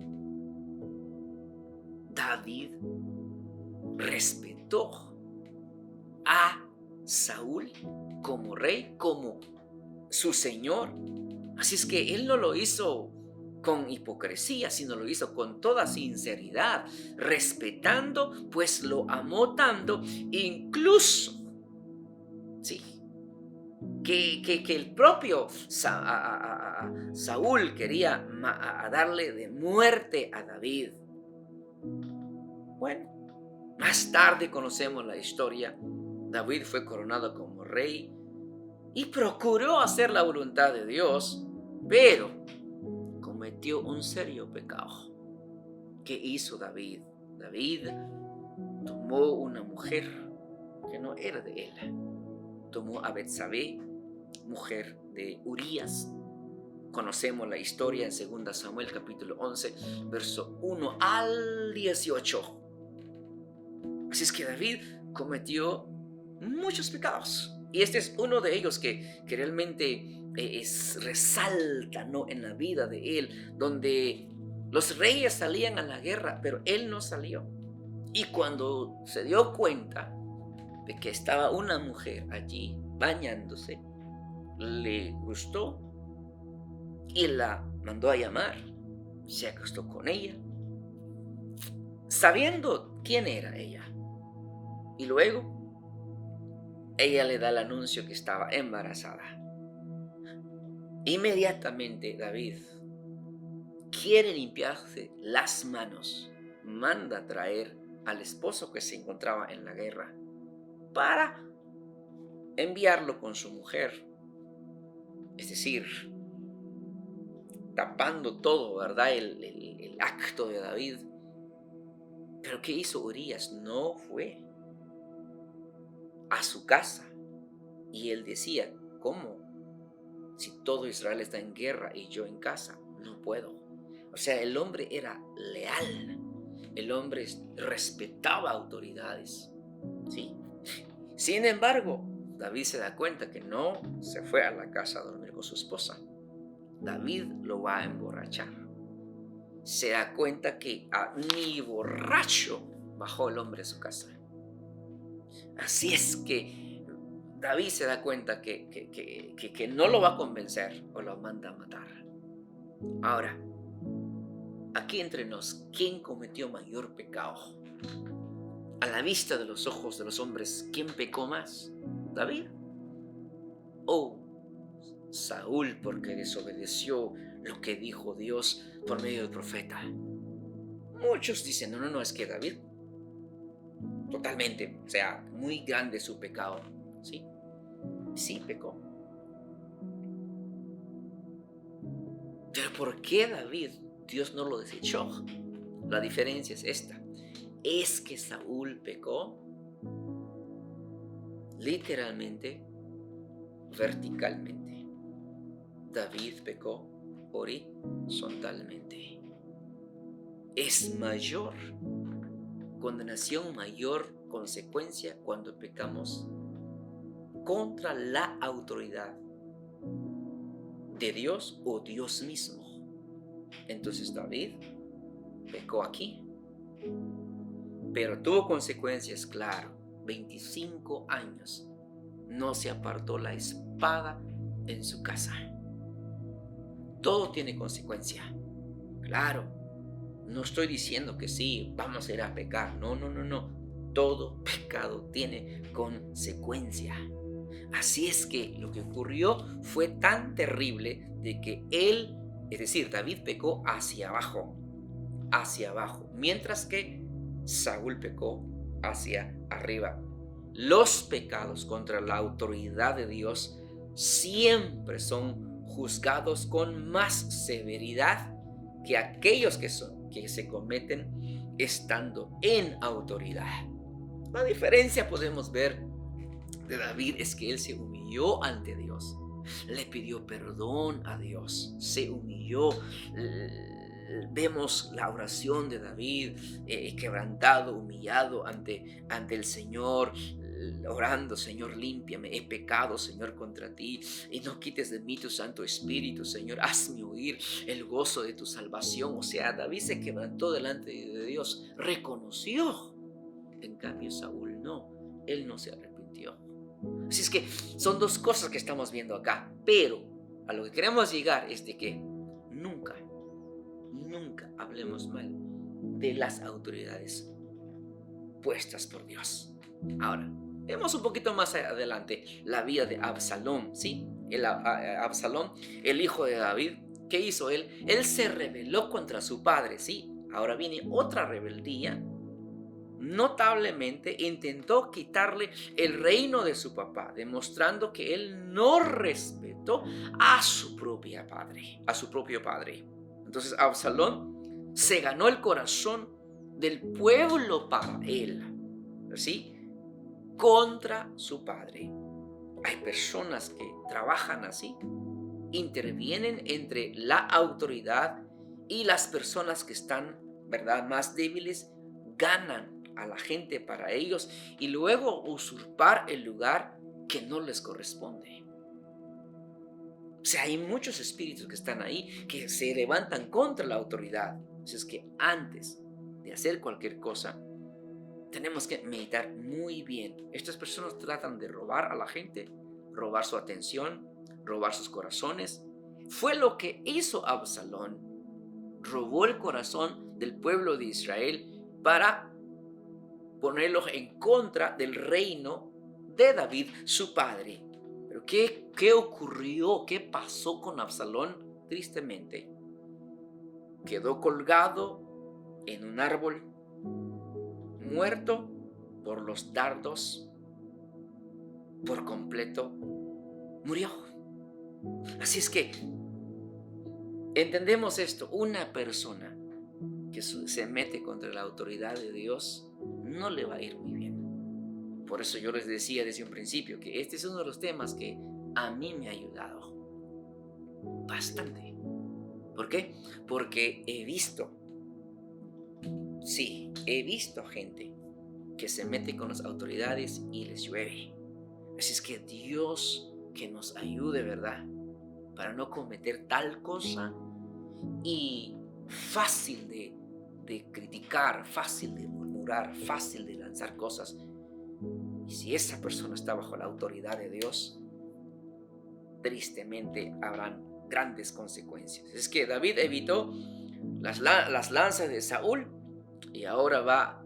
Speaker 1: David respetó a Saúl como rey, como su señor. Así es que él no lo hizo con hipocresía, sino lo hizo con toda sinceridad, respetando, pues lo amó tanto, incluso, sí, que el propio Saúl quería darle de muerte a David. Bueno, más tarde conocemos la historia. David fue coronado como rey y procuró hacer la voluntad de Dios, pero cometió un serio pecado. ¿Qué hizo David? David tomó una mujer que no era de él. Tomó a Betsabé, mujer de Urías. Conocemos la historia en 2 Samuel capítulo 11, verso 1 al 18. Así es que David cometió muchos pecados. Y este es uno de ellos que realmente resalta, ¿no?, en la vida de él, donde los reyes salían a la guerra, pero él no salió. Y cuando se dio cuenta de que estaba una mujer allí bañándose, le gustó y la mandó a llamar. Se acostó con ella, sabiendo quién era ella. Y luego ella le da el anuncio que estaba embarazada. Inmediatamente David quiere limpiarse las manos, manda a traer al esposo que se encontraba en la guerra para enviarlo con su mujer, es decir, tapando todo, ¿verdad? El acto de David. Pero ¿qué hizo Urías? No fue a su casa. Y él decía, ¿cómo? Si todo Israel está en guerra y yo en casa, no puedo. O sea, el hombre era leal. El hombre respetaba autoridades. ¿Sí? Sin embargo, David se da cuenta que no se fue a la casa a dormir con su esposa. David lo va a emborrachar. Se da cuenta que ni borracho bajó el hombre a su casa. Así es que David se da cuenta que no lo va a convencer o lo manda a matar. Ahora, aquí entre nos, ¿quién cometió mayor pecado? A la vista de los ojos de los hombres, ¿quién pecó más? ¿David? ¿O Saúl, porque desobedeció lo que dijo Dios por medio del profeta? Muchos dicen, no, es que David totalmente, o sea, muy grande su pecado, ¿sí? Sí pecó. Pero ¿por qué David? Dios no lo desechó. La diferencia es esta. Es que Saúl pecó literalmente, verticalmente. David pecó horizontalmente. Es mayor condenación, mayor consecuencia cuando pecamos contra la autoridad de Dios o Dios mismo. Entonces David pecó aquí, pero tuvo consecuencias, claro. 25 años no se apartó la espada en su casa. Todo tiene consecuencia. Claro, no estoy diciendo que sí, vamos a ir a pecar. No, no, no, no. Todo pecado tiene consecuencia. Así es que lo que ocurrió fue tan terrible de que él, es decir, David pecó hacia abajo, mientras que Saúl pecó hacia arriba. Los pecados contra la autoridad de Dios siempre son juzgados con más severidad que aquellos que se cometen estando en autoridad. La diferencia podemos ver de David es que él se humilló ante Dios, le pidió perdón a Dios, se humilló. Vemos la oración de David, quebrantado, humillado ante el Señor, orando: Señor, límpiame, he pecado, Señor, contra ti, y no quites de mí tu Santo Espíritu, Señor, hazme oír el gozo de tu salvación. O sea, David se quebrantó delante de Dios, reconoció. En cambio, Saúl no, él no se arrepintió. Así es que son dos cosas que estamos viendo acá, pero a lo que queremos llegar es de que nunca hablemos mal de las autoridades puestas por Dios. Ahora, vemos un poquito más adelante la vida de Absalón, ¿sí? Absalón, el hijo de David, ¿qué hizo él? Él se rebeló contra su padre, ¿sí? Ahora viene otra rebeldía. Notablemente intentó quitarle el reino de su papá, demostrando que él no respetó a su propio padre. Entonces Absalón se ganó el corazón del pueblo para él, ¿sí? Contra su padre. Hay personas que trabajan así, intervienen entre la autoridad y las personas que están, ¿verdad?, más débiles, ganan a la gente para ellos y luego usurpar el lugar que no les corresponde. O sea, hay muchos espíritus que están ahí que se levantan contra la autoridad. Así es que antes de hacer cualquier cosa, tenemos que meditar muy bien. Estas personas tratan de robar a la gente, robar su atención, robar sus corazones. Fue lo que hizo Absalón. Robó el corazón del pueblo de Israel para ponerlos en contra del reino de David, su padre. Pero ¿qué ocurrió? ¿Qué pasó con Absalón? Tristemente, quedó colgado en un árbol, muerto por los dardos, por completo, murió. Así es que entendemos esto: una persona que se mete contra la autoridad de Dios no le va a ir muy bien. Por eso yo les decía desde un principio que este es uno de los temas que a mí me ha ayudado bastante. ¿Por qué? Porque he visto gente que se mete con las autoridades y les llueve. Así es que Dios que nos ayude, ¿verdad?, para no cometer tal cosa. Y fácil de criticar, fácil de murmurar, fácil de lanzar cosas. Y si esa persona está bajo la autoridad de Dios, tristemente habrán grandes consecuencias. Es que David evitó las lanzas de Saúl y ahora va a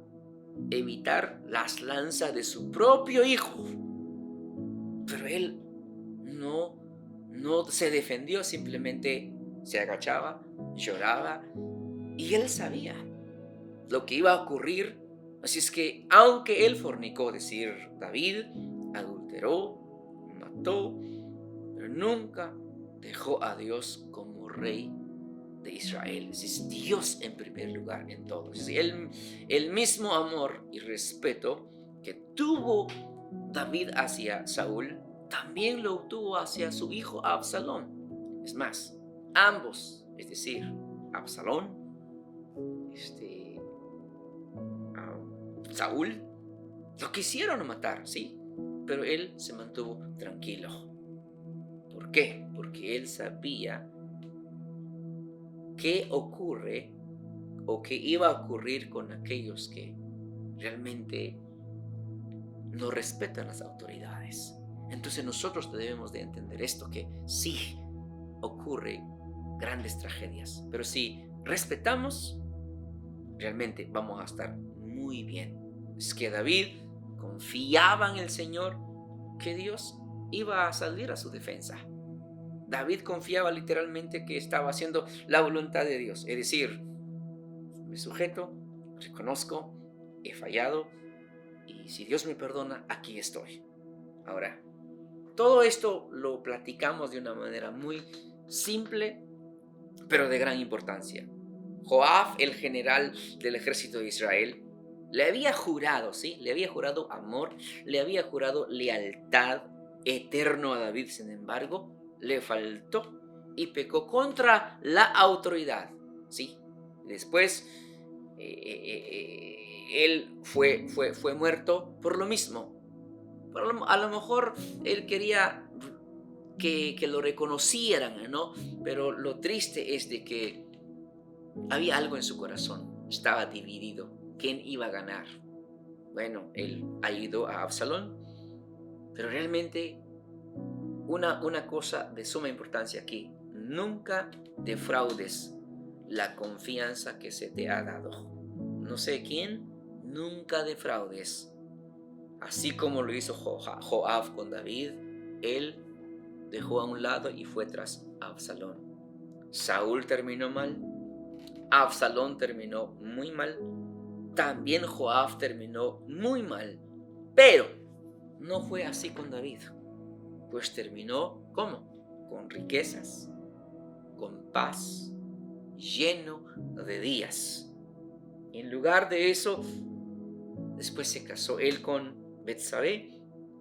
Speaker 1: evitar las lanzas de su propio hijo. Pero él no se defendió, simplemente se agachaba, lloraba, y él sabía lo que iba a ocurrir. Así es que, aunque él fornicó, es decir, David adulteró, mató, pero nunca dejó a Dios como rey de Israel. Es Dios en primer lugar en todo. Es el mismo amor y respeto que tuvo David hacia Saúl, también lo tuvo hacia su hijo Absalón. Es más, ambos, es decir, Absalón, este, ah, Saúl, lo quisieron matar, sí, pero él se mantuvo tranquilo. ¿Por qué? Porque él sabía qué ocurre o qué iba a ocurrir con aquellos que realmente no respetan las autoridades. Entonces nosotros debemos de entender esto, que sí ocurre grandes tragedias, pero si respetamos, realmente vamos a estar muy bien. Es que David confiaba en el Señor, que Dios iba a salir a su defensa. David confiaba literalmente que estaba haciendo la voluntad de Dios, es decir, me sujeto, reconozco, he fallado, y si Dios me perdona, aquí estoy. Ahora, todo esto lo platicamos de una manera muy simple, pero de gran importancia. Joab, el general del ejército de Israel, le había jurado, ¿sí? Le había jurado amor, le había jurado lealtad eterno a David. Sin embargo, le faltó y pecó contra la autoridad, ¿sí? Después, él fue muerto por lo mismo. A lo mejor él quería que lo reconocieran, ¿no? Pero lo triste es de que había algo en su corazón, estaba dividido. ¿Quién iba a ganar? Bueno, él ha ido a Absalón, pero realmente una cosa de suma importancia aquí: nunca defraudes la confianza que se te ha dado. No sé quién, nunca defraudes. Así como lo hizo Joab con David, él dejó a un lado y fue tras Absalón. Saúl terminó mal, Absalón terminó muy mal, también Joab terminó muy mal, pero no fue así con David, pues terminó ¿cómo? Con riquezas, con paz, lleno de días. En lugar de eso, después se casó él con Betsabé,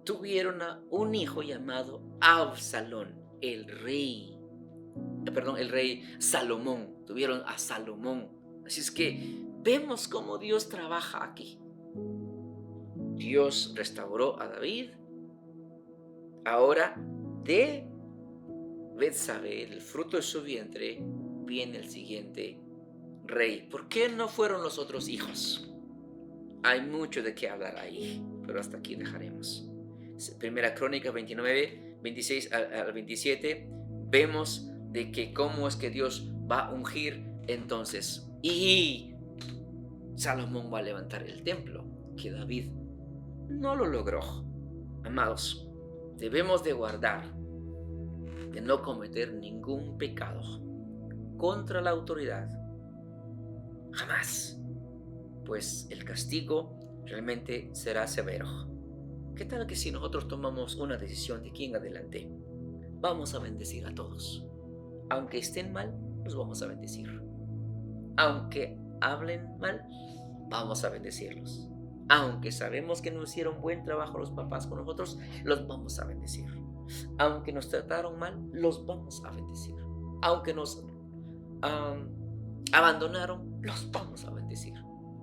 Speaker 1: tuvieron un hijo llamado Absalón, el rey Salomón. Tuvieron a Salomón. Así es que vemos cómo Dios trabaja aquí. Dios restauró a David. Ahora de Betsabé, del fruto de su vientre, viene el siguiente rey. ¿Por qué no fueron los otros hijos? Hay mucho de qué hablar ahí, pero hasta aquí dejaremos. Primera Crónica 29, 26 al 27, vemos de que cómo es que Dios va a ungir entonces. Y Salomón va a levantar el templo, que David no lo logró. Amados, debemos de guardar, de no cometer ningún pecado contra la autoridad. Jamás. Pues el castigo realmente será severo. ¿Qué tal que si nosotros tomamos una decisión de aquí en adelante, vamos a bendecir a todos? Aunque estén mal, los vamos a bendecir. Aunque hablen mal, vamos a bendecirlos. Aunque sabemos que no hicieron buen trabajo los papás con nosotros, los vamos a bendecir. Aunque nos trataron mal, los vamos a bendecir. Aunque nos abandonaron, los vamos a bendecir.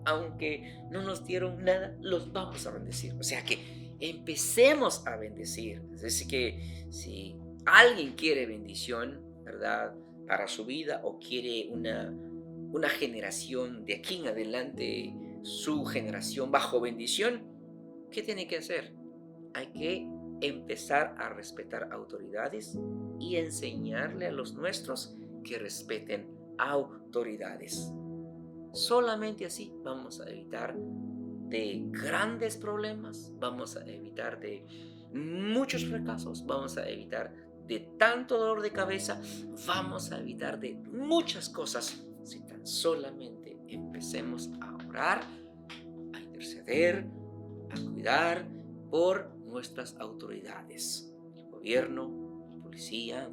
Speaker 1: Aunque no nos dieron nada, los vamos a bendecir. O sea que empecemos a bendecir. Es decir, que si alguien quiere bendición, ¿verdad?, para su vida, o quiere una generación de aquí en adelante, su generación bajo bendición, ¿qué tiene que hacer? Hay que empezar a respetar autoridades y enseñarle a los nuestros que respeten autoridades. Solamente así vamos a evitar de grandes problemas, vamos a evitar de muchos fracasos, vamos a evitar de tanto dolor de cabeza, vamos a evitar de muchas cosas si tan solamente empecemos a orar, a interceder, a cuidar por nuestras autoridades, el gobierno, la policía,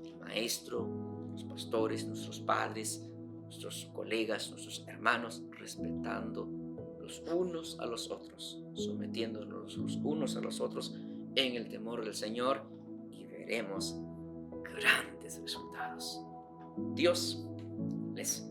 Speaker 1: el maestro, los pastores, nuestros padres, nuestros colegas, nuestros hermanos, respetando los unos a los otros, sometiéndonos los unos a los otros en el temor del Señor, y veremos grandes resultados. Dios les